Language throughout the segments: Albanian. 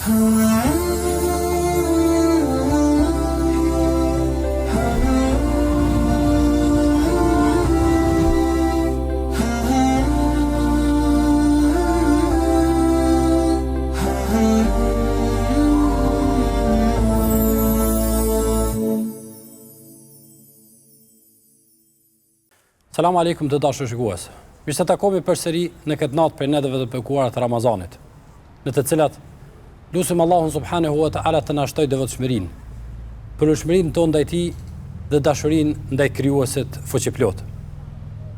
Selamu alaikum të dashur shikues. Mirë se takohemi përsëri në këtë natë për netëve të bekuara të Ramazanit, në të cilat lutim Allahun subhanahu wa taala të na shtojë devotshmërinë, përshmërinë tonë ndaj tij dhe dashurinë ndaj krijuesit fuqiplot.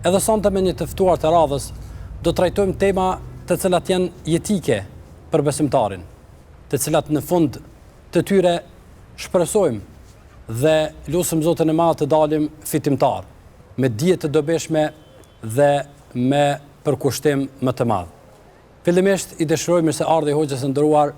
Edhe sonte me një të ftuar të radhës do trajtojmë tema të cilat janë jetike për besimtarin, të cilat në fund të tyre shpresojmë dhe lutim Zotin e Madh të dalim fitimtar, me dije të dobishme dhe me përkushtim më të madh. Fillimisht i dëshirojmë se ardhi hoxhës së nderuar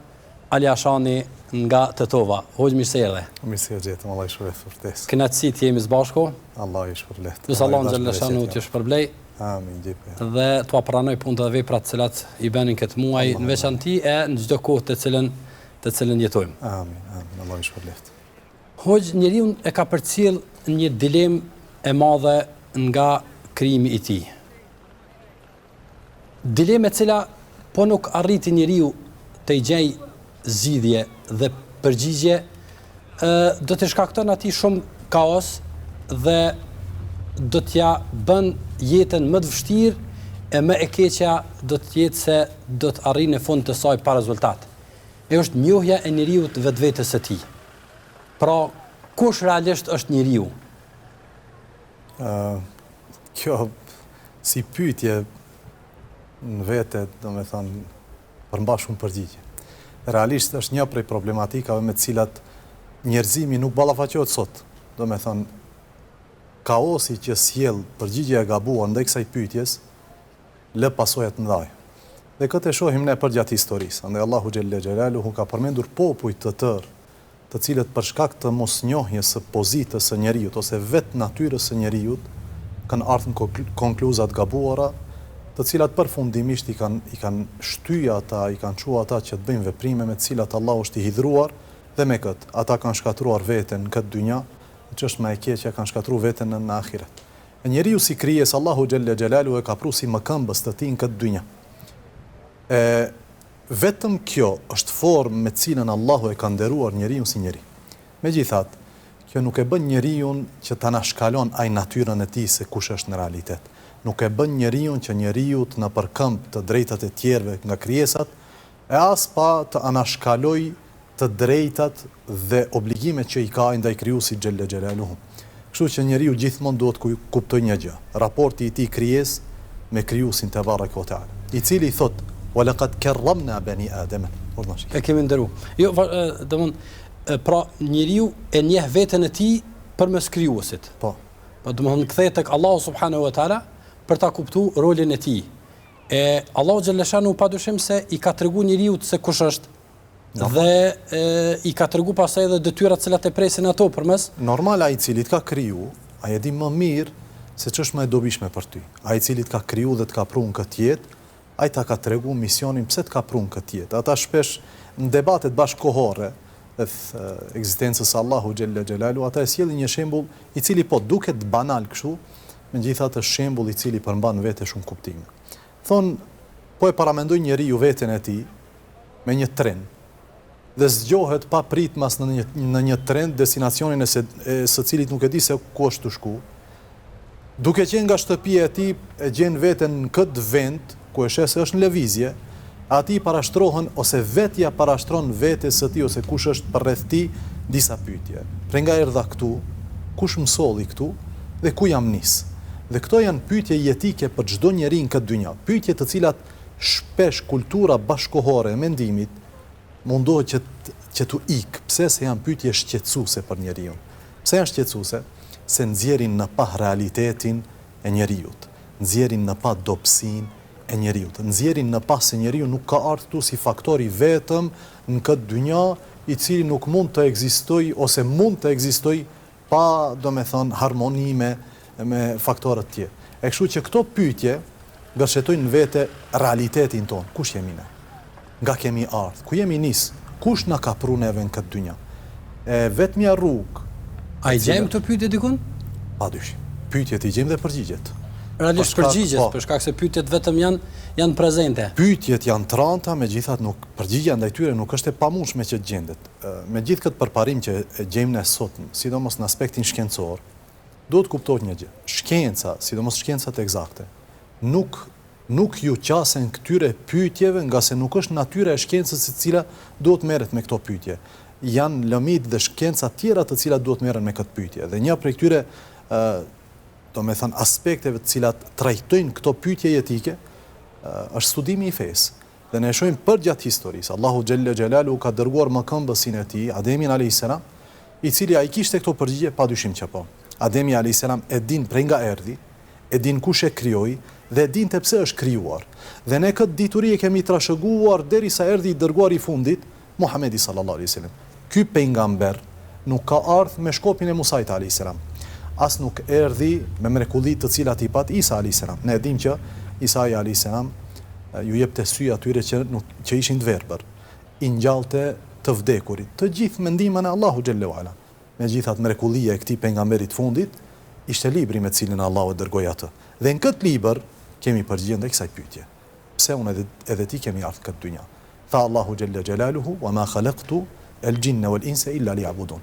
Ali Ashani nga Tetova. Hoxh, mirë se erdhe. Mirë se jetëm, Allah i shpërblet ftesë. Kënaqësi të jemi së bashku. Allah i shpërblet. Lutë Allahun xhaleshanu t'ju shpërblej. Amin, gjepë. Dhe t'ua pranoj punët dhe veprat të cilat i bënin këtë muaj në veçanti e në çdo kohë të cilën jetojmë. Amin, amin, Allah i shpërblet. Hoxh, njeriu e ka përcjell një dilemë e madhe nga krijimi i tij. Dilema e cila po nuk arriti njeriu të i gjej zgjidhje dhe përgjigje, do të shkakton atij shumë kaos dhe do t'ja bën jetën më të vështirë e më e keqja do të jetë se do të arrijë në fund të saj pa rezultat. E është njohja e njeriu të vetvetes së tij. Pra, kush realisht është njeriu? Kjo si pyetje në vete, do me thënë, përmba shumë përgjigje. Realisht është një prej problematikave me cilat njerëzimi nuk ballafaqohet sot. Do me thënë, kaosi që sjell përgjigje e gabuar ndaj kësaj pyetjes lë pasojat të mëdha. Dhe këtë e shohim ne përgjatë historisë. Andaj Allahu xhelle xhelaluhu ka përmendur popuj të tërë, të cilët për shkak të mosnjohjes së pozitës së njeriut ose vetë natyrës së njeriut kanë ardhur në konkluzat gabuara, të cilat përfundimisht i kanë shtyja ata, i kanë çuar ata që të bëjnë veprime me të cilat Allahu është i hidhruar dhe me këtë ata kanë shkatruar veten në këtë dynja, që është më e keqja, kanë shkatruar veten në ahiret. E njeriu si krijesë Allahu xhelle xhelalu e ka pru si mëkëmbës të tij në këtë dynja. Vetëm kjo është formë me cilën Allahu e ka nderuar njeriu si njeri. Megjithatë, kjo nuk e bën njeriu që ta nashkalon ai natyrën e tij se kush është në realitet. Nuk e bën njeriu që njeriu të na përkëmb të drejtat e tjerëve nga krijesat, e as pa të anashkaloj të drejtat dhe obligimet që i ka ndaj krijuesit xhelle xhelaluhu. Kështu që njeriu gjithmonë duhet të kuptojë një gjë, raporti i tij krijesë me krijuesin te baraka ve teala, i cili thotë وَلَقَدْ كَرَّمْنَا بَنِي آدَمَ. E kemi nderu. Jo, pra njeriu e njeh veten e tij përmes krijuesit. Po. Domethënë kthehet tek Allahu subhanahu wa taala për ta kuptuar rolin e tij. E Allahu xhaleshanu padyshim se i ka treguar njeriu se kush është. Dhe i ka treguar pastaj edhe detyrat që e presin ato përmes. Normal ai i cili të ka kriju, ai e di më mirë se ç'është më e dobishme për ty. Ai i cili të ka kriju dhe të ka prunë këtë jetë, ai ta ka tregu misionin pse të ka prunë këtë jetë. Ata shpesh në debatet bashkëkohore rreth ekzistencës së Allahu xhelle xhelalu, ata e sjellin një shembull i cili po duket banal kështu, megjithatë është shembull i cili përmban vete shumë kuptime. Thon, po e paramendoj njeriu veten e tij me një tren dhe zgjohet pa pritmas në një tren destinacionin së cilit nuk e di se ku është të shku. Duke qenë nga shtëpia e tij e gjen veten në këtë vend ku e sheh se është në lëvizje, ati parashtrohen ose vetja parashtron vetes së tij ose kush është përreth tij disa pyetje. Pra nga erdha këtu, kush më solli këtu dhe ku jam nis? Dhe këto janë pyetje jetike për çdo njeri në këtë dynjë, pyetje të cilat shpesh kultura bashkëkohore e mendimit mundohet që tu ik. Pse? Se janë pyetje shqetësuese për njeriu. Pse janë shqetësuese? Se nxjerrin në pa realitetin e njeriut, nxjerrin në pa dobësinë e njeriut, nxjerrin në pa se njeriu nuk ka ardhur këtu si faktori vetëm në këtë dynjë i cili nuk mund të ekzistojë ose mund të ekzistojë pa, domethënë, harmoni me faktorët tjerë. E kështu që këto pyetje gërshetojnë në vete realitetin tonë. Kush jemi ne? Nga kemi ardhur? Ku jemi nis? kush na ka pru neve në këtë dynja. E vetmja rrugë. A i gjejmë këto pyetje dikun? Padyshim. Pyetjet i gjejmë dhe përgjigjet. Realisht përgjigjes, për shkak se pyetjet vetëm janë prezente. Pyetjet janë tranta, megjithatë nuk përgjigjja ndaj tyre nuk është e pamundshme që gjendet. Me gjithë këtë përparim që e gjejmë ne sot, sidomos në aspektin shkencor, duhet kuptohet një gjë. Shkenca, sidomos shkencat eksakte, nuk ju qasen këtyre pyetjeve nga se nuk është natyra e shkencës e cila duhet merret me këto pyetje. Janë lëmit dhe shkenca tjera të cilat duhet merren me këtë pyetje. Dhe një prej këtyre aspekteve të cilat trajtojnë këto pyetje jetike është studimi i fesë. Dhe ne shohim përgjatë historisë, Allahu xhelle xhelalu ka dërguar mëkëmbësin e tij, Ademin alayhis salam, i cili ai kishte këto përgjigje padyshim që po. Ademi alayhis salam e din prej nga erdhi, e din kush e krijoi dhe e dinte pse është krijuar. Dhe ne këtë dituri e kemi trashëguar derisa erdhi i dërguar i fundit, Muhamedi sallallahu alaihi wasallam. Ky pejgamber nuk ka ardhur me shkopin e Musait alayhis salam. As nuk erdhi me mrekullitë të cilat i pat Isa alayhis salam. Ne e dim që Isa alayhis salam ju jepte sy atyre që ishin të verbër, i ngjallte të vdekurit. Të gjithë mendimin e Allahu xhallahu ala. Megjithatë mrekullia e këtij pejgamberit fundit ishte libri me cilin Allahu e dërgoi atë. Dhe në këtë libër kemi përgjigjen ndaj kësaj pyetje. Pse unë edhe ti kemi ardhur këtë dynja? Tha Allahu xhalla xhelaluhu wa ma khalaqtu el-jinna wal-insa illa liya'budun.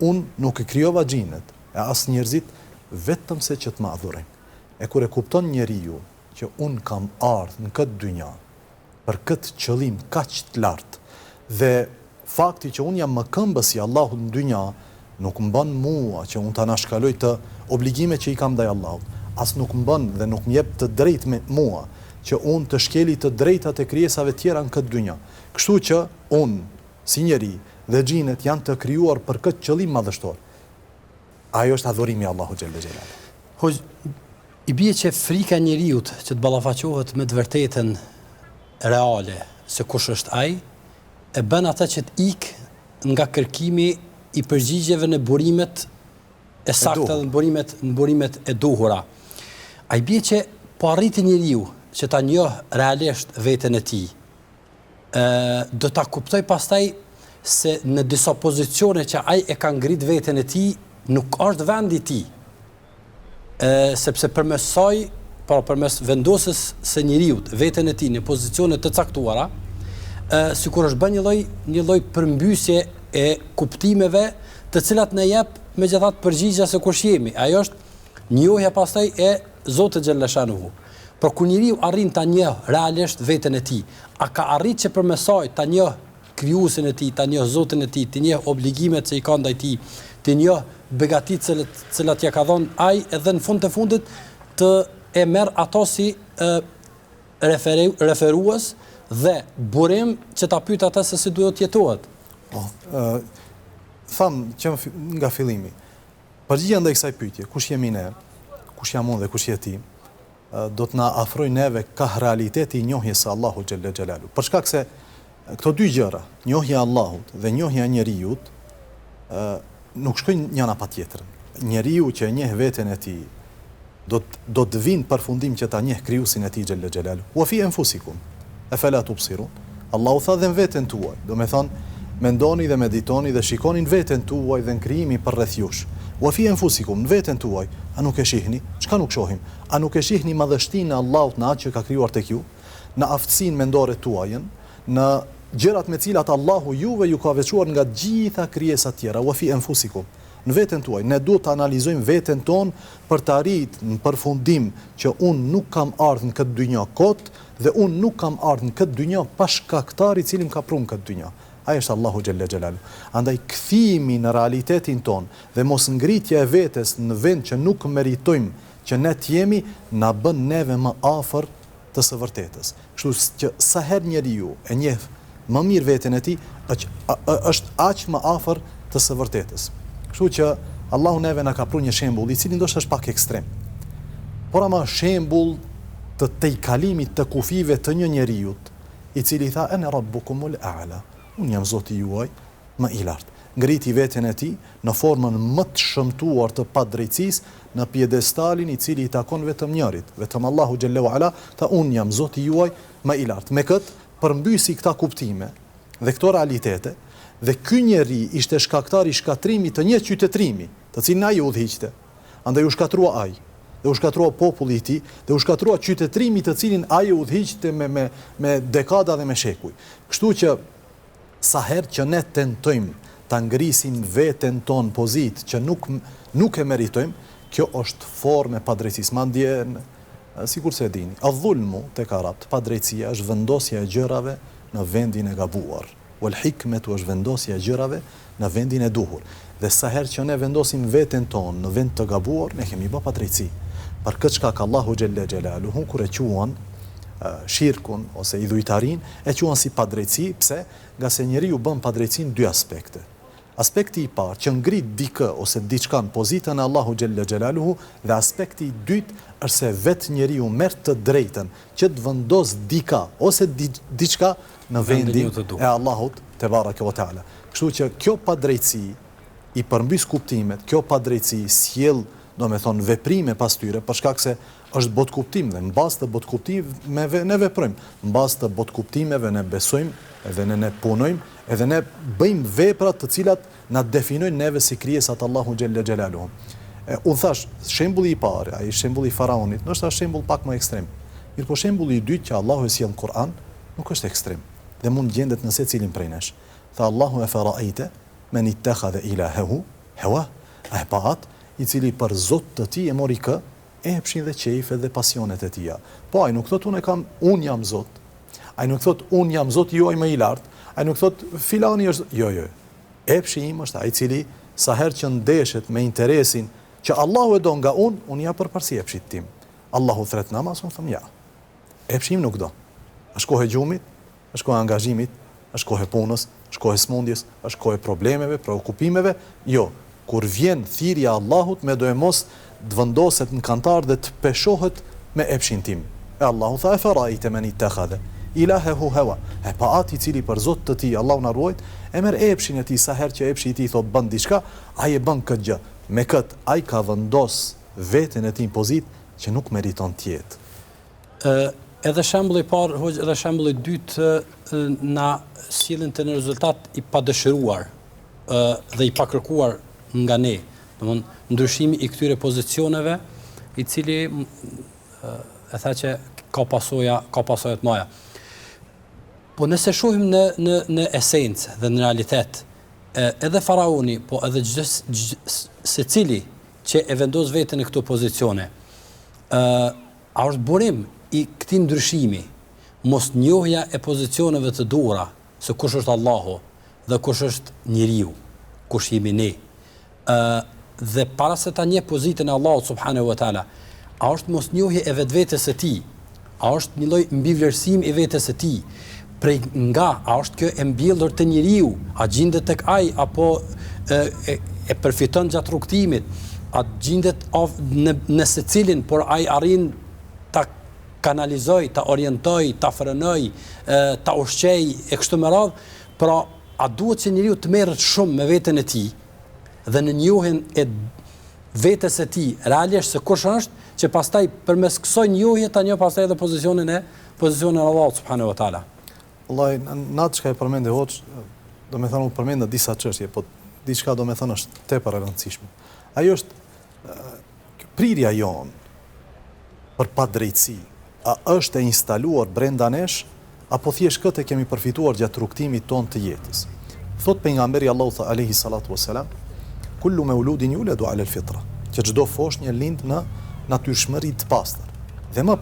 Unë nuk i krijova xhinët e as njerëzit vetëm se që të më adhurojnë. E kur e kupton njeriu që unë kam ardhur në këtë dynja për këtë qëllim kaq të lartë dhe fakti që unë jam mëkëmbës i Allahut në dynja nuk më bën mua që unë ta nashkaloj të obligime që i kam ndaj Allahut. As nuk më bën dhe nuk më jep të drejtë me mua që unë të shkeli të drejtat e krijesave tjera në këtë dynja. Kështu që unë, si njeri dhe xhinet janë të krijuar për këtë qëllim madhështor. Ajo është adhurimi i Allahut xhelle xhelalu. Hoj, i bie që frika e njeriut që të ballafaqohet me të vërtetën reale se kush është ai, e bën ata që të ikë nga kërkimi i përgjigjeve në burimet e sakta dhe në burimet e duhura. A i bie që po arriti njeriu që ta njoh realisht veten e tij, do ta kuptoj pastaj se në disa pozicione që ai e ka ngrit veten e tij nuk është vendi i tij. Sepse përmes saj, përmes vendosjes së njeriu veten e tij në pozicione të caktuara, sikur është bën një lloj përmbysje e kuptimeve të cilat na jep megjithatë përgjigje se kush jemi. Ajo është njohja pastaj e Zotit xhallashanuhu. Por kur njeriu arrin ta njoh realisht veten e tij, a ka arrit që përmes saj ta njoh krijuesin e tij, ta njoh Zotin e tij, të njoh obligimet që i ka ndaj tij, të njoh begatitë cilat ja ka dhënë ai, edhe në fund të fundit të e merr ato si referues dhe burim që ta pyet ata se si duhet të jetohet. Tham që nga fillimi. Përgjigja ndaj kësaj pyetje, kush jemi ne, kush jam unë dhe kush je ti, do të na afroj neve ka realiteti i njohjes së Allahut xhelle xhelalu. Për shkak se këto dy gjëra, njohja e Allahut dhe njohja e njeriut, nuk shkojnë njëra pa tjetrën. Njeriu që e njeh veten e tij do të vinë përfundim që ta njeh krijuesin e tij xhelle xhelalu. Wa fi anfusikum afala tubsirun. Allahu tha dhe në veten tuaj. Do me thonë, mendoni dhe meditoni dhe shikoni në veten tuaj dhe në krijimin përreth jush. Wa fi anfusikum, në veten tuaj, a nuk e shihni? Çka nuk shohim? A nuk e shihni madhështinë e Allahut në atë që ka krijuar tek ju, në aftësinë mendore tuajën, në gjërat me cilat Allahu juve ju ka veçuar nga gjitha krijesat tjera. Wa fi anfusikum, në veten tuaj. Ne duhet të analizojmë veten tonë për të arritur në përfundim që unë nuk kam ardhur në këtë dynjë kot dhe unë nuk kam ardhur në këtë dynjë pa shkaktar i cili më ka prunë këtë dynjë. Ai është Allahu xhelle xhelalu. Andaj kthimi në realitetin ton dhe mos ngritja e vetes në vend që nuk meritojmë që ne të jemi na bën neve më afër të së vërtetës. Kështu që sa herë njeriu e njeh më mirë veten e tij, është aq më afër të së vërtetës. Kështu që Allahu neve na ka prunë një shembull i cili ndoshta është pak ekstrem. Por ama shembull të tejkalimit të kufive të një njeriu i cili tha ana rabbukumul a'la. Unë jam Zoti juaj më i lartë. Ngriti veten e tij në formën më të shëmtuar të padrejtësisë, në piedestalin i cili i takon vetëm njërit, vetëm Allahu xhallahu ala, tha unë jam Zoti juaj më i lartë. Me këtë përmbysi këta kuptime dhe këto realitete, dhe ky njeri ishte shkaktar i shkatrimit të një qytetrimi, të cilin ai udhëhiqte. Andaj u shkatrua ai, dhe u shkatrua populli i tij, dhe u shkatrua qytetrimi të cilin ai udhëhiqte me dekada dhe me shekuj. Kështu që sa herë që ne tentojmë ta ngrisim veten ton pozitë që nuk e meritojmë, kjo është formë e padrejtësisë. Madje sikur se e dini, adh-dhulmu tek arabt, padrejtësia është vendosja e gjërave në vendin e gabuar. Wal hikmetu është vendosja e gjërave në vendin e duhur. Dhe sa herë që ne vendosim veten tonë në vend të gabuar, ne kemi bë padrejtësi. Për këtë shkak Allahu xhella xhelaluhu kur e quan shirkun ose idhujtarin, e quan si padrejtësi, pse? Nga se njeriu bën padrejtësinë dy aspekte. Aspekti i parë që ngrit dikë ose diçka në pozitën e Allahu xhella xhelaluhu, dhe aspekti i dytë është se vetë njeriu merr të drejtën që të vendos dika ose diçka në vendin e Allahut te baraka ve taala. Kështu që kjo padrejtësi i përmbys kuptimet, kjo padrejtësi sjell, domethënë, veprime pas tyre, për shkak se është botë kuptim dhe mbas të botë kuptimeve ne veprojmë, mbas të botë kuptimeve ne besojmë, edhe ne punojmë, edhe ne bëjmë vepra të cilat na definojnë neve si krijesat Allahu xhella xhelaluhu. Unë thash, shembulli i parë, ai shembulli i faraonit, ndoshta është shembull pak më ekstrem. Mirpo shembulli i dytë që Allahu e sjell në Kur'an nuk është ekstrem dhe mund gjendet në secilin prej nesh. Tha Allahu e faraite men ittakhadha ilahahu hawa, ai paat i cili për Zot të tij e mori kë, epshin dhe qejfet dhe pasionet e tija. Po ai nuk thot unë jam Zot. Ai nuk thot unë jam Zot juaj më i lartë. Ai nuk thot filani është jo. Epshi im është ai i cili sa herë që ndeshet me interesin që Allahu e do nga unë ja përparsi epshit tim. Allahu thret namaz, unë them ja. Epshi im nuk do. Është kohë e gjumit, është kohë e angazhimit, është kohë e punës, është kohë e smundjes, është kohë e problemeve, preokupimeve. Jo, kur vjen thirrja e Allahut, me do e mos të vendoset në kantar dhe të peshohet me epshin tim. E Allahu tha e faraite men ittakhadha ilahahu hawa. E pa ati i cili për Zot të tij, Allahu na ruajt, e merr epshin e tij, sa herë që epshi i tij thot bën diçka, ai e bën këtë gjë. Me kët ai ka vendos veten e tij në pozitë që nuk meriton të jetë. Edhe shembulli i parë, edhe shembulli i dytë na sjellin të një rezultat i padëshiruar dhe i pakërkuar nga ne. Domthonë ndryshimi i këtyre pozicioneve, i cili e tha që ka pasoja të mëdha. Po nëse shohim në esencë dhe në realitet, edhe faraoni, po edhe secili që e vendos veten në këto pozicione, a është burim i këtij ndryshimi, mos njohja e pozicioneve të duhura, se kush është Allahu dhe kush është njeriu, kush jemi ne. Dhe para se ta njeh pozitën e Allahut subhanahu wa taala, a është mos njohje e vetvetes së tij, a është një lloj mbivlerësim i vetes së tij, a është kjo e mbjellur te njeriu, a gjendet tek ai apo e përfiton gjatë rrugtimit, a gjendet në secilin, por ai arrin ta kanalizoj, ta orientoj, ta frenoj, ta ushqej e kështu me radhë. Pra, a duhet që njeriu të merret shumë me veten e tij dhe në njohjen e vetes së tij, realisht se kush është, që pastaj përmes kësaj njohje ta njoh pastaj edhe pozicionin e Allahut subhanahu wa taala. Wallahi, natë çka e përmendë hoç, do të thonë përmend disa çështje, po diçka do të thonë është tepër e rëndësishme. Ajo është prirja jon për padrejtësi. A është e instaluar brenda nesh apo thjesht këtë kemi përfituar gjatë rrugtimit ton të jetës? Thot pejgamberi Allahu alayhi salatu wassalam, kullu mauludin yuladu ala al-fitra, që çdo foshnjë lind në natyrshmëri të pastër. Dhe më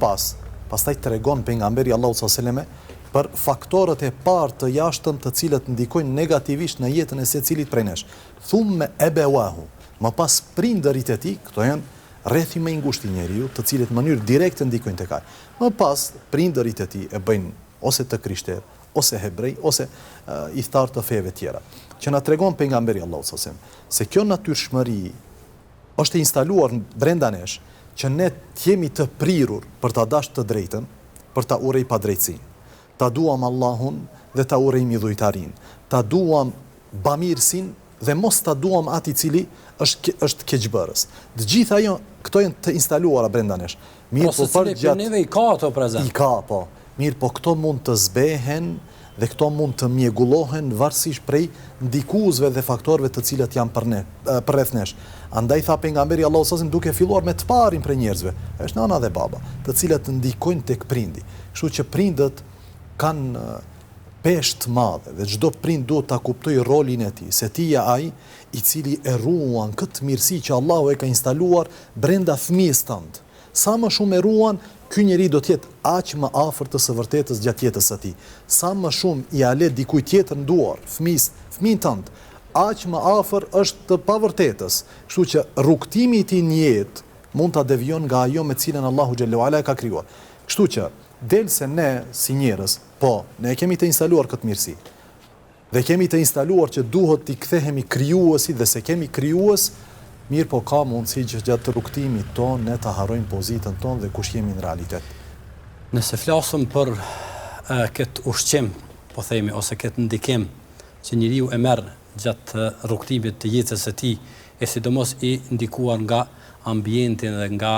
pastaj tregon pejgamberi Allahu sallallahu alaihi wasallam për faktorët e parë të jashtëm të cilët ndikojnë negativisht në jetën e secilit prej nesh. Thumme ebewahu, më pas prindërit e tij, këto janë rrethi më i ngushtë i njeriu, të cilët në mënyrë direkte ndikojnë tek ai. Më pas prindërit e tij e bëjnë ose të krishterë, ose hebrej, ose i thtar të feve tjera. Që na tregon pejgamberi Allahu sallallahu alaihi wasallam se kjo natyrshmëri është instaluar brenda nesh, që ne jemi të prirur për ta dashur të drejtën, për ta urrej padrejtësinë. Ta duam Allahun dhe ta urrejmë idhujtarin. Ta duam bamirësin dhe mos ta duam ati cili është keqbërës. Të gjitha këto janë të instaluara brenda nesh. Mirë, po për gjatë neve i ka ato prezant. I ka, po. Mirë, po këto mund të zbehen dhe këto mund të mjegullohen varësisht prej ndikuesve dhe faktorëve të cilët janë përreth nesh. Andaj tha pejgamberi Allahu sallallahu alaihi wasallam duke filluar me të parin prej njerëzve, është nana dhe baba, të cilët ndikojnë tek prindi. Kështu që prindët kanë peshë të madhe dhe çdo prind duhet ta kuptojë rolin e tij, se ti je ai i cili e ruan këtë mirësi që Allahu e ka instaluar brenda fëmijës tënd. Sa më shumë e ruan, ky njeri do të jetë aq më afër të së vërtetës gjatë jetës së tij. Sa më shumë i ale dikujt tjetër në duar, fëmijën tënd, aq më afër është të pavërtetës. Kështu që rrugtimi i tij në jetë mund ta devijon nga ajo me cilën Allahu xhallahu ala e ka krijuar. Kështu që se ne si njerëz, ne kemi të instaluar këtë mirësi. Dhe kemi të instaluar që duhet t'i kthehemi krijuesit dhe se kemi krijues, mirë po ka mundësi që gjatë rrugtimit tonë ne ta harrojmë pozitën tonë dhe kush jemi në realitet. Nëse flasëm për këtë ushqim, po themi, ose këtë ndikim që njeriu e merr gjatë rrugtimit të jetës së tij, e sidomos i ndikuar nga ambienti dhe nga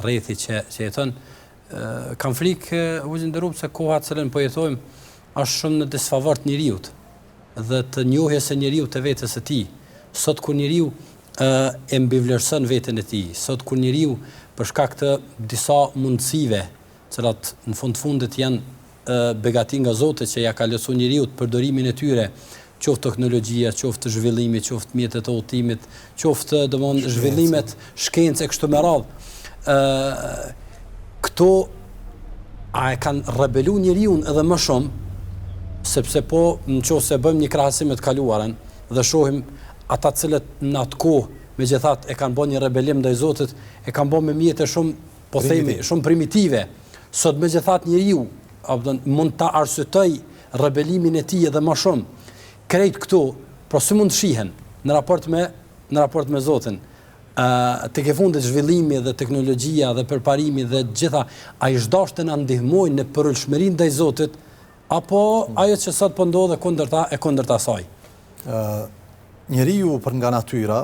rrethi që jeton, kam frikë vëllëndërup se koha të cilën po jetojmë është shumë në disfavor të njeriut dhe të njohjes së njeriut të vetes së tij. Sot kur njeriu e mbivlerëson veten e tij, sot kur njeriu për shkak të disa mundësive, të cilat në fundit janë begati nga Zoti që ja ka lësuar njeriu përdorimin e tyre, qoftë teknologjia, qoftë zhvillimi, qoftë mjetet e udhëtimit, qoftë domthonë zhvillimet shkencë kështu me radhë. Këto a e kanë rebelu njeriun edhe më shumë, sepse po nëse bëjmë një krahasim me të kaluarën dhe shohim ata cilët në atë kohë megjithatë e kanë bërë një rebelim ndaj Zotit, e kanë bërë me mjete shumë, po themi, shumë primitive. Sot megjithatë njeriu mund ta arsyetoj rebelimin e tij edhe më shumë. Krejt këtu, por si mund të shihen në raport me Zotin. Tek e fundit zhvillimi dhe teknologjia dhe përparimi dhe gjitha, a i shdash të na ndihmojnë në përulshmërinë ndaj Zotit, apo ajo që sot po ndodhe kundërta saj? Njeriu për nga natyra,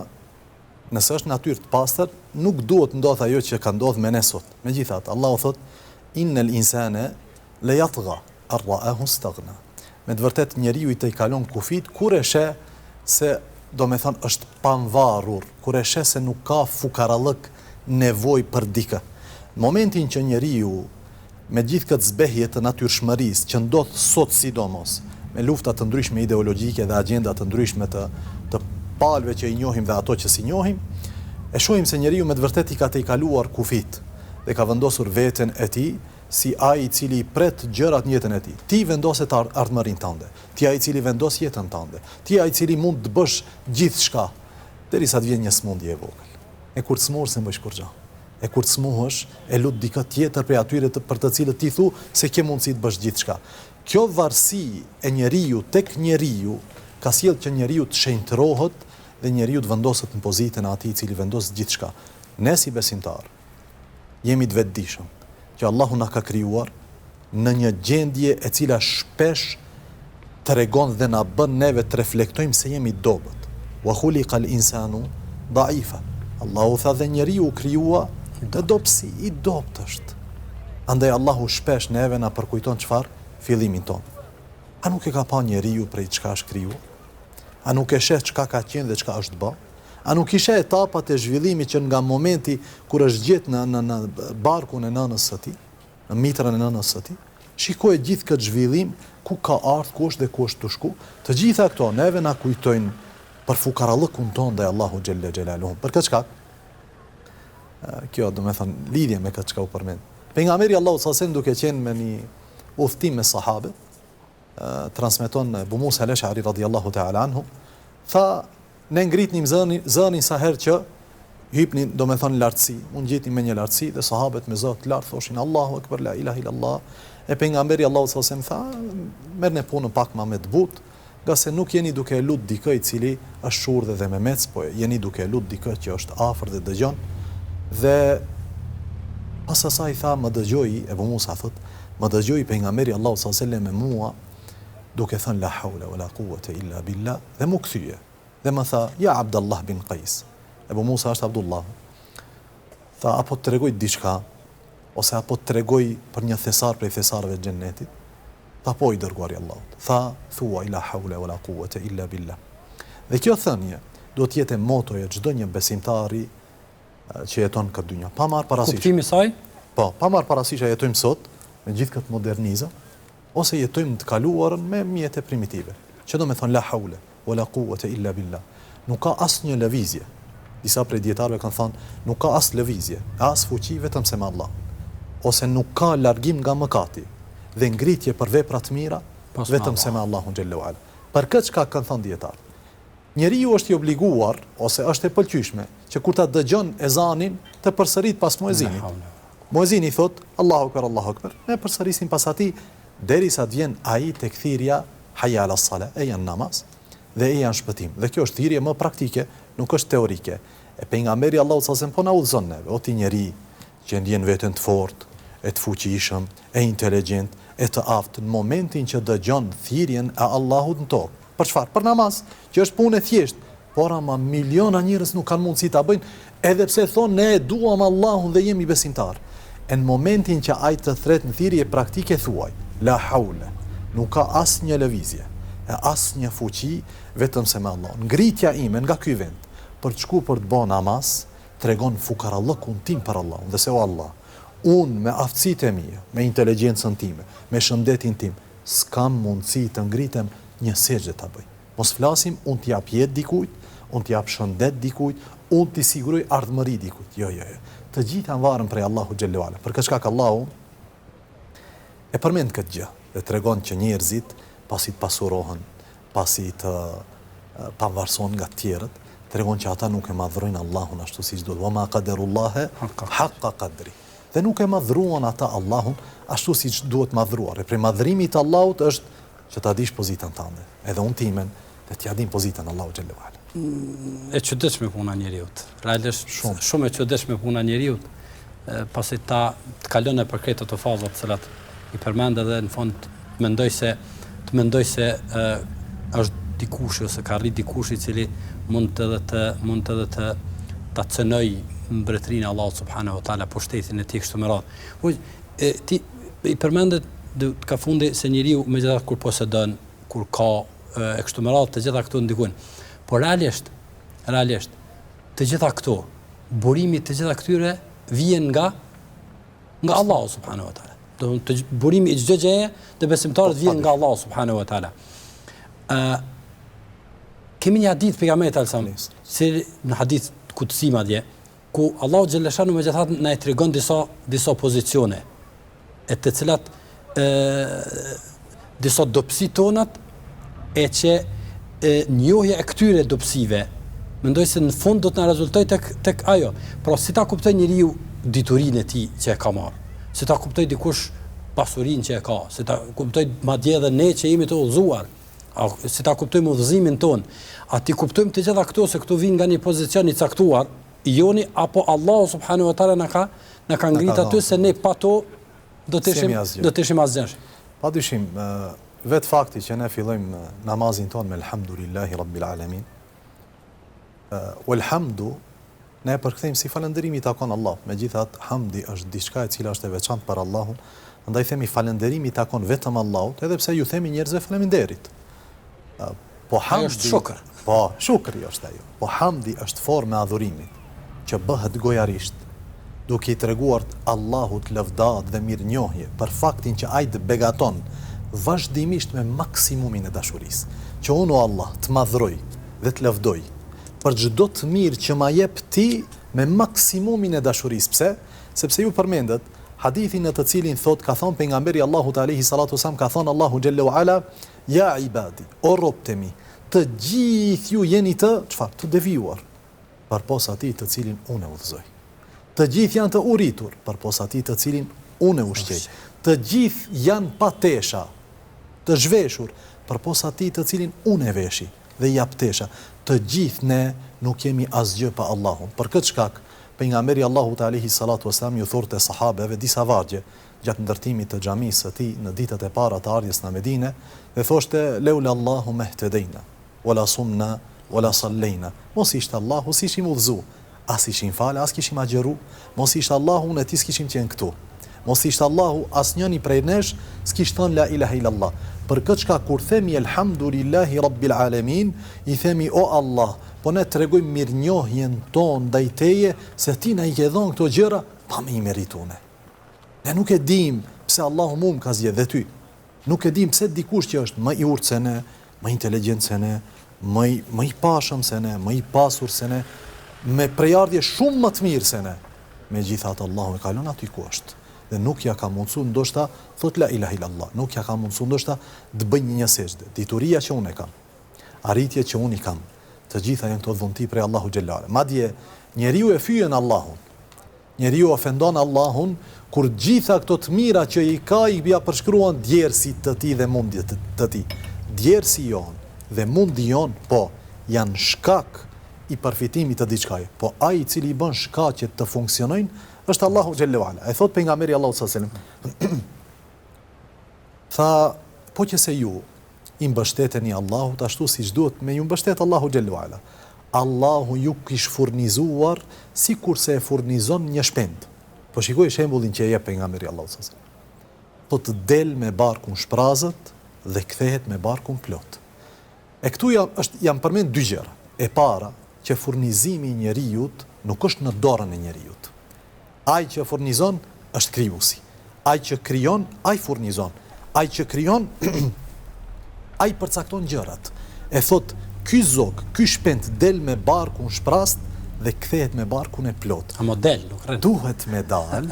nëse është natyrë të pastër, nuk duhet ndodh ajo që ka ndodhur me ne sot. Megjithatë, Allahu thot: "Innal insana la yatgha ar-ra'ahu istaghna." Me të vërtetë njeriu i të kalon kufit kur e sheh se do me thonë është panvarur, kur e sheh se nuk ka fukarallëk nevojë për dikë. Në momentin që njeriu me gjithë këtë zbehje të natyrshmërisë që ndodh sot sidomos, me lufta të ndryshme ideologjike dhe agjenda të ndryshme të palëve që i njohim dhe ato që si njohim, e shohim se njeriu me të vërtetë i ka tejkaluar kufit dhe ka vendosur veten e tij si ai i cili i pret gjërat në jetën e tij. Ti vendoset ardhmërinë tënde. Ti ai i cili vendos jetën tënde. Ti ai i cili mund të bësh gjithçka derisa të vjen një smundje e vogël. E kur të smuresh s'e bësh kurrë. E kur të smuhesh e lut dikë tjetër prej atyre për të cilët ti thu se ke mundësi të bësh gjithçka. Kjo varësi e njeriu tek njeriu ka sjellë që njeriu të shenjtërohet dhe njeriu të vendoset në pozitën e atij i cili vendos gjithçka. Ne si besimtar jemi të vetëdijshëm që Allahu na ka krijuar në një gjendje e cila shpesh tregon dhe na bën neve të reflektojmë se jemi dobët. Wa khuliqa al-insanu da'ifa. Allahu tha dhe njeriu u krijua të dobësi, i dobt është. Andaj Allahu shpesh neve na përkujton çfarë? Fillimin ton. A nuk e ka pa njeriu prej çka është krijuar? A nuk e sheh çka ka qenë dhe çka është bë? A nuk ishe etapat e zhvillimit që nga momenti kur është gjetë në barkun e nënës së tij, në mitrën e nënës së tij, shikoj gjithë këtë zhvillim, ku ka ardhur, ku është dhe ku është të shku. Të gjitha këto neve na kujtojnë për fukarallëkun ton ndaj Allahu xhelle xhelaluhu. Për këtë çka? Kjo do të thënë lidhje me këtë çka u përmend. Pejgamberi Allahu sallallahu alaihi wasallam duke qenë me një udhtim me sahabët, transmeton Abu Musa al-Ash'ari radhiyallahu ta'ala anhu, tha ne ngritnim zënin sa herë që hypnin, do me thonë lartësi, unë gjitnim me një lartësi dhe sahabët me zot lartë thoshin Allahu Akbar, la ilaha illallah, e pejgamberi Allahu sallallahu alaihi wasallam tha, merrni punën pak më me të butë, nga se nuk jeni duke lut dikë i cili është shurdhë dhe me mec, po jeni duke lut dikë që është afër dhe dëgjon. Dhe pas asaj tha, më dëgjoi, Abu Musa thot, më dëgjoi pejgamberi Allahu sallallahu alaihi wasallam me mua duke thënë la haula wala quwwata illa billah dhe më kthye. Dhe më tha, ja Abdullah bin Qais. Abu Musa është Abdullah. Tha, apo të tregoj diçka, ose apo të tregoj për një thesar prej thesarëve të xhennetit. Tha po I dërguari Allahut. Tha thuaj la haula wala quwwata illa billah. Dhe kjo thënie duhet jetë motoja çdo një besimtari që jeton këtë dynjë. Pa marr parasysh. Kuptimi I saj? Po, pa marr parasysh jetojmë sot me gjithë këtë modernizëm ose jetojmë të kaluarën me mjete primitive. Që do me thonë la haula wala quwwata illa billah. Nuk ka asnjë lëvizje. Disa prej dietarëve kanë thënë nuk ka as lëvizje, as fuqi vetëm se me Allah. Ose nuk ka largim nga mëkati dhe ngritje për vepra të mira vetëm se me Allahun xhallahu ala. Për këtë çka kanë thënë dietarë. Njeriu është I obliguar ose është e pëlqyeshme që kur ta dëgjon ezanin të përsërit pas muezinit. Muezini thot Allahu akbar Allahu akbar. Ne përsërisim pas atij derisa të vjen ai tek thirrja hayya ala sala, e janë namaz dhe e janë shpëtim. Dhe kjo është thirrje më praktike, nuk është teorike. E pejgamberi Allahu sallallahu po na udhëzon neve, o ti njeri që ndjen veten të fortë, e të fuqishëm, e inteligjent, e të aftë në momentin që dëgjon thirrjen e Allahut në tokë. Për çfarë? Për namaz, që është punë e thjeshtë, por ama miliona njerëz nuk kanë mundësi ta bëjnë, edhe pse thonë ne e duam Allahun dhe jemi besimtar. E në momentin që ai të thret në thirrje praktike thuaj, la haula, nuk ka asnjë lëvizje, e asnjë fuqi vetëm se me Allah. Ngritja ime nga ky vend për të shkuar për të bërë namaz tregon fukarallëkun tim për Allahun. Dhe se o Allah, unë me aftësitë e mia, me inteligjencën time, me shëndetin tim, s'kam mundësi të ngritem një sejdë ta bëj. Mos flasim unë t'jap jetë dikujt, unë t'jap shëndet dikujt, unë t'i siguroj ardhmëri dikujt. Jo. Të gjitha varet prej Allahu xhallahu ala. Për këtë shkak Allahu e përmend këtë gjë dhe tregon që njerëzit pasi të pasurohen, pasi të pavarësohen nga të tjerët, tregon që ata nuk e madhrojnë Allahun ashtu siç duhet. Wa ma qadarullaha haqqa qadri. Dhe nuk e madhruan ata Allahun ashtu siç duhet madhruar. E prej madhrimit të Allahut është që ta dish pozitën tënde, edhe unë timen, dhe t'ja dim pozitën Allahu xhallahu ala. E çuditshme puna njeriut. Realisht shumë e çuditshme puna njeriut, pasi ta të kalon për këto të faza të cilat I përmend edhe në fund të mendoj se është dikush ose ka rrit dikush I cili mund edhe të ta cënoj mbretërinë e Allahut subhanahu wa taala, pushtetin e tij kështu me radhë. Ti I përmendet ka fundi se njeriu megjithatë kur posedon, kur ka e kështu me radhë, të gjitha këto ndikojnë. Por realisht të gjitha këto, burimi të gjitha këtyre vjen nga Allahu subhanahu wa taala. Burimi I çdo gjëje të besimtarët vjen nga Allahu subhanahu wa taala. Kemi një hadith pejgamberit sallallahu si në hadith kutsi madje, ku Allahu xhaleshanu megjithatë na e tregon disa pozicione e të cilat disa dobësi tonat e që njohja e këtyre dobësive mendoj se në fund do të na rezultojë tek ajo. Pra si ta kuptoj njeriu diturinë e tij që e ka marrë, si ta kuptoj dikush pasurinë që e ka, si ta kuptoj madje edhe ne që jemi të udhëzuar, si ta kuptojmë udhëzimin ton. A ti kuptojmë të gjitha këto se këto vijnë nga një pozicion I caktuar, joni apo Allahu subhanahu wa taala na ka ngrit aty se ne pa to do të ishim asgjë. Padyshim, vetë fakti që ne fillojmë namazin ton me elhamdulillahi rabbil alamin. Walhamdu ne e përkthejmë si falënderimi I takon Allah. Megjithatë, hamdi është diçka e cila është e veçantë për Allahun, andaj themi falënderimi I takon vetëm Allahut, edhe pse ju themi njerëzve faleminderit. Po hamdi është shukr. Po, shukri është ajo. Po hamdi është formë e adhurimit që bëhet gojarisht, duke I treguar Allahut lavdat dhe mirënjohje për faktin që ai të begaton vazhdimisht me maksimumin e dashurisë. Që unë o Allah të madhroj dhe të lavdoj për çdo të mirë që ma jep ti me maksimumin e dashurisë. Pse? Sepse ju përmendet hadithin në të cilin thot ka thon pejgamberi Allahut alayhi salatu wasallam, ka thon Allahu xhallahu ala, ja ibadi, o robët e mi, të gjithë ju jeni çfarë? Të devijuar përpos atij të cilin unë e udhëzoj. Të gjithë janë të uritur përpos atij të cilin unë e ushqej. Të gjithë janë pa tesha, të zhveshur përpos atij të cilin unë e veshi dhe jap tesha. Të gjithë ne nuk jemi asgjë pa Allahun. Për këtë shkak, pejgamberi Allahut alayhi salatu wasallam ju thurte sahabeve disa vargje gjatë ndërtimit të xhamisë së tij në ditët e para të ardhjes në Medinë dhe thoshte leula Allahu mehtedina wala sumna wala sallayna. Mos ishte Allahu si ishim udhëzu, as ishim falë, as kishim agjëru, mos ishte Allahu ne ti s'kishim qenë këtu. Mos ishte Allahu, asnjëni prej nesh s'kishte thënë la ilaha illallah. Për këtë çka kur themi elhamdulillahi rabbil alamin, i themi o Allah, po ne tregojmë mirënjohjen tonë ndaj teje se ti na i ke dhënë këto gjëra pa më i meritune. Ne nuk e dim pse Allahu më ka zgjedhë dhe ty. Nuk e dim pse dikush që është më i urtë se ne, më inteligjent se ne, më i pashëm se ne, më i pasur se ne, me prejardhje shumë më të mirë se ne. Megjithatë Allahu e ka lënë aty ku është. Dhe nuk ja ka mundsuar ndoshta thot la ilaha illallah, nuk ja ka mundsuar ndoshta të bëjë një sejdë. Dituria që unë e kam, arritjet që unë i kam, të gjitha janë këto dhunti prej Allahu xhellale. Madje njeriu e fyen Allahun. Njeriu ofendon Allahun kur gjitha këto të mira që i ka i bia përshkruan djersit të tij dhe mundjet të tij. Djersi jon dhe mundi jon po janë shkak i përfitimit të diçkaje. Po ai i cili i bën shkaqet të funksionojnë është Allahu xhallahu ala. E thot pejgamberi Allahu sallallahu alaihi wasallam. Tha, po që se ju i mbështeteni Allahut ashtu siç duhet me ju mbështet Allahu xhallahu ala. Allahu ju kish furnizuar sikurse e furnizon një shpend. Po shikoj shembullin që e jep pejgamberi Allahu sallallahu alaihi wasallam. Po të del me barkun shprazët dhe kthehet me barkun plot. E këtu jam përmend dy gjëra. E para, që furnizimi i njerëzit nuk është në dorën e njerëzit. Ai që furnizon është krijuesi. Ai që krijon, ai furnizon. Ai që krijon, ai përcakton gjërat. E thot, ky zog, ky shpend del me barkun shprast dhe kthehet me barkun e plot. A model, nuk rënd. Duhet me dal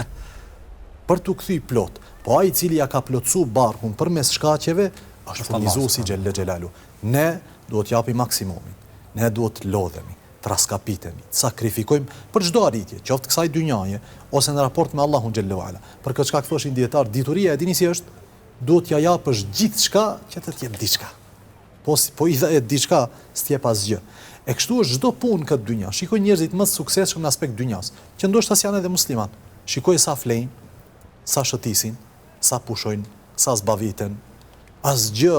për t'u kthy plot. Po ai i cili ja ka plotsu barkun përmes shkaqeve është furnizuesi xhelle xhelalu. Ne duhet t'japim maksimumin. Ne duhet lodhemi, të raskapitemi, të sakrifikojmë për çdo arritje, qoftë kësaj dynjaje ose në raport me Allahun xhallahu ala. Për këtë çka thoshin dietar, dituria e dini si është, duhet t'ja japësh gjithçka që të jep diçka. Po i dha diçka, s'tjep asgjë. E kështu është çdo punë këtë dynja. Shikoj njerëzit më të suksesshëm në aspekt dynjas, që ndoshta janë edhe musliman. Shikoj sa flejnë, sa shëtisin, sa pushojnë, sa zbaviten. Asgjë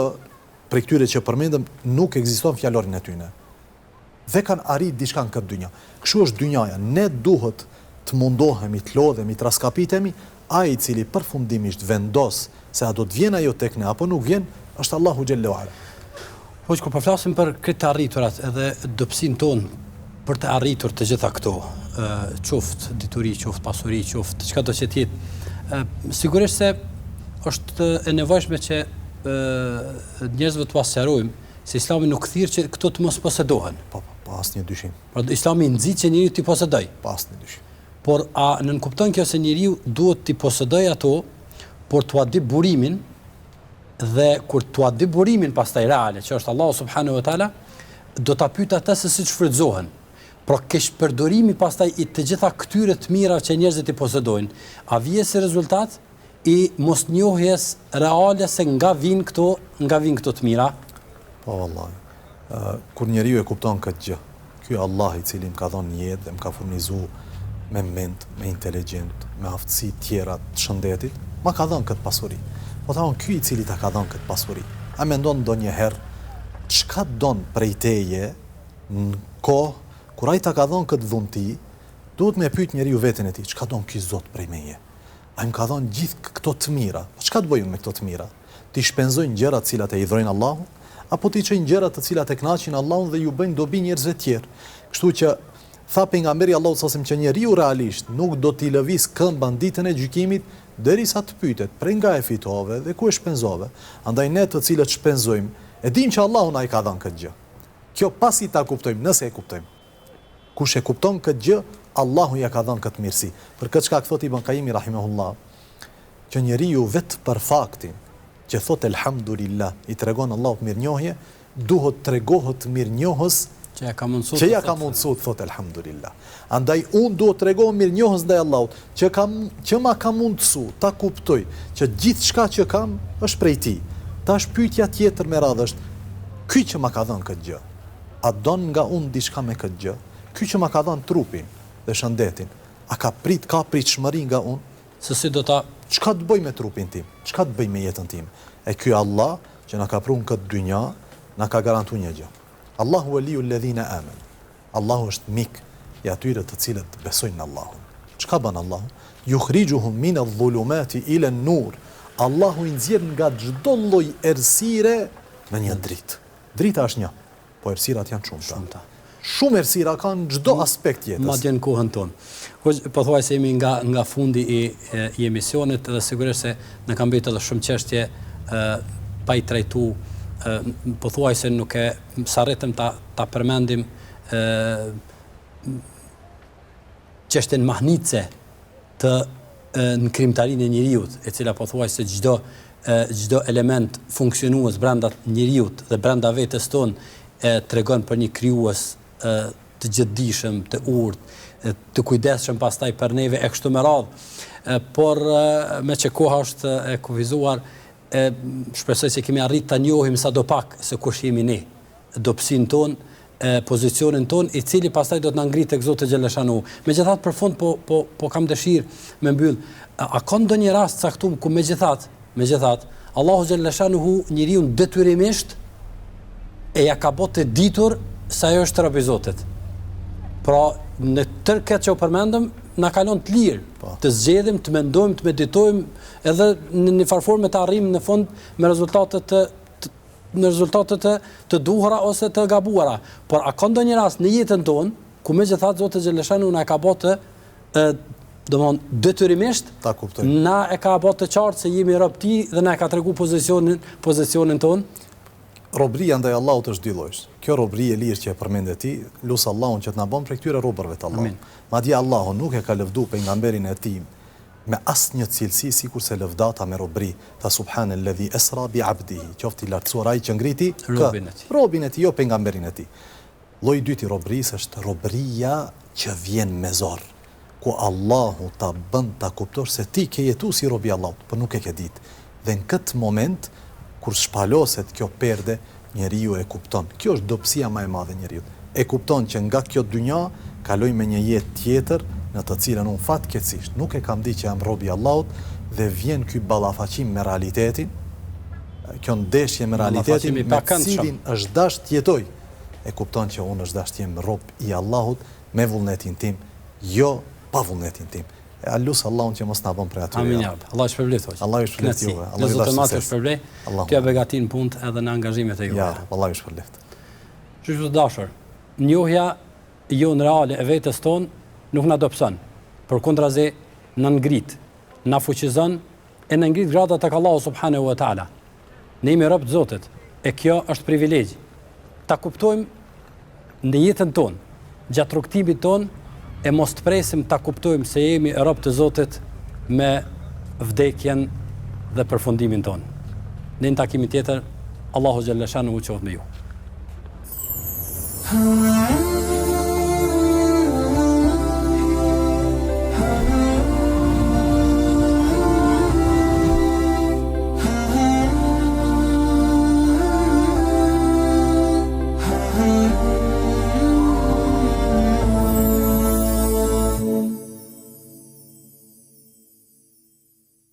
prej këtyre që përmendëm nuk ekziston fjalorin e tyre. Dhe kanë arrit diçka në këtë dynja. Kështu është dynjaja. Ne duhet të mundohemi, të lodhemi, të raskapitemi, ai i cili përfundimisht vendos se a do të vjen ajo tek ne apo nuk vjen, është Allahu xhallahu ala. Po që po flasim për këtë arriturat edhe dobësinë tonë për të arritur të gjitha këto, qoftë dituri, qoftë pasuri, qoftë çka do të jetë. Sigurisht se është e nevojshme që njerëzve të pasqarojmë se Islami nuk thirr që këto të mos posedohen. Po asnjë dyshim. Pra Islami nxit që njeriu të posedoj. Po asnjë dyshim. Por a nën kupton kjo se njeriu duhet të posedoj ato, por t'ua di burimin dhe kur t'ua di burimin pastaj reale, që është Allahu subhanahu wa taala, do ta pyet atë se si shfrytëzohen. Pra kesh përdorimi pastaj i të gjitha këtyre të mira që njerëzit i posedojnë, a vjen si rezultat i mosnjohjes reale se nga vijnë këto të mira? Po vallahi. Kur njeriu e kupton këtë gjë, ky Allah i cili më ka dhënë jetë dhe më ka furnizuar me mend, me inteligjent, me aftësi tjera të shëndetit, ma ka dhënë këtë pasuri. Po thonë ky i cili ta ka dhënë këtë pasuri, a mendon ndonjëherë çka don prej teje në kohë kur ai ta ka dhënë këtë dhunti, duhet me pyet njeriu veten e tij, çka don ky Zot prej meje? Ai më ka dhënë gjithë këto të mira. Po çka të bëjmë me këto të mira? Ti shpenzojnë gjëra të cilat e idhrojnë Allahun, apo ti çojnë gjëra të cilat e kënaqin Allahun dhe ju bëjnë dobi njerëzve të tjerë. Kështu që tha pejgamberi Allahu sallallahu alaihi wasallam që njeriu realisht nuk do t'i lëviz këmbën ditën e gjykimit derisa të pyetet prej nga e fitove dhe ku e shpenzove. Andaj ne të cilët shpenzojmë, e dim që Allahu na i ka dhënë këtë gjë. Kjo pasi ta kuptojmë, nëse e kuptojmë. Kush e kupton këtë gjë, Allahu ja ka dhënë këtë mirësi. Për këtë çka thot Ibn Qayyim rahimahullah, që njeriu vetë për faktin që thot elhamdulillah, i tregon Allahut mirënjohje, duhet tregohet mirënjohës që ja ka mundsuar thot elhamdulillah. Andaj unë duhet tregohem mirënjohës ndaj Allahut, që ma ka mundsu ta kuptoj që gjithçka që kam është prej tij. Tash pyetja tjetër me radhë është, ky që ma ka dhënë këtë gjë, a don nga unë diçka me këtë gjë? Ky që ma ka dhënë trupin dhe shëndetin, a ka pritshmëri nga unë? Se si do ta çka të bëj me trupin tim? Çka të bëj me jetën tim? E ky Allah që na ka prunë këtë dynja, na ka garantuar një gjë. Allahu waliul ladhina amanu. Allahu është mik i atyre të cilët besojnë në Allahun. Çka bën Allahu? Yukhrijuhum min adh-dhulumati ila an-nur. Allahu i nxjerr nga çdo lloj errësire në një dritë. Drita është një, po errësirat janë shumëta. Shumë errësira kanë çdo aspekt jetës. Madje në kohën tonë. Po thuaj se jemi nga fundi i emisionit dhe sigurisht se në kam mbetur edhe shumë çështje pa i trajtu, po thuaj se nuk e sarritëm ta përmendim çështën mahnitse të në krimtarinë e njeriut, e cila po thuaj se çdo element funksionues brenda njeriut dhe brenda vetes tonë tregon për një krijues të gjithdijshëm, të urtë, të kujdesshëm pastaj për neve e kështu me radhë. Por me që koha është e kufizuar, shpresoj se kemi arrit ta njohim sadopak se kush jemi ne, dobësinë tonë, pozicionin ton, i cili pastaj do të na ngritë tek Zoti xhaleshanu. Megjithatë për fund po kam dëshirë me mbyll. A ka ndonjë rast caktuar ku megjithatë Allahu xhaleshanu njeriu detyrimisht e ja ka botë ditur se ajo është rob i Zotit. Pra në tërë këtë që u përmendëm, na kalon të lirë, të zgjedhim, të mendojmë, të meditojmë, edhe në një farforme të arrijmë në fund me rezultatet të duhura ose të gabuara. Por a ka ndonjë rast në jetën tonë ku megjithatë Zoti xhaleshanu na ka botë detyrimisht na e ka botë të qartë se jemi rob ti dhe na e ka tregu pozicionin tonë? Robria ndaj Allahut është dy llojsh. Kjo robri e lirë që e përmendet ti, lut Allahun që të na bën prej këtyre robërve të Allahut. Madje Allahu nuk e ka lëvdu pejgamberin e tij me asnjë cilësi sikur se lëvdata me robri. Ta subhanalladhi asra bi 'abdihi. Qofti i lartësuar ai që ngriti robin e tij, jo pejgamberin e tij. Lloji i dytë i robrisë është robria që vjen me zor, ku Allahu ta bën ta kuptosh se ti ke jetuar si rob i Allahut, por nuk e ke ditë. Dhe në këtë moment kur shpaloset kjo perde, njeriu e kupton. Kjo është dobësia më e madhe e njeriu. E kupton që nga kjo dynja kaloj me një jetë tjetër në të cilën unë fatkeqësisht nuk e kam di që jam rob i Allahut dhe vjen ky ballafaqim me realitetin, kjo ndeshje me realitetin me cilin është dash të jetoj. E kupton që unë është dash të jem rob i Allahut me vullnetin tim, jo pa vullnetin tim. Allus Allahun që mos na bën për atyre. Amin ja. Allah ju shpërblet hoq. Allah ju shpërblet juve. Allah ju të shpërblet. Ty e begatin punë edhe në angazhimet e juve. Ja, Allah ju shpërblet. Shqyrë të dashur, njohja jonë reale e vetës tonë nuk na dobëson. Përkundrazi na ngrit, na fuqizon e na ngrit gradat tek Allahu subhanahu wa taala. Ne jemi rob të Zotit e kjo është privilegj. Ta kuptojmë në jetën tonë, gjatë rrugtimit tonë, e mos të presim ta kuptojmë se jemi rob të Zotit me vdekjen dhe përfundimin tonë. Në një takimin tjetër, Allahu xhaleshanu qoftë me ju.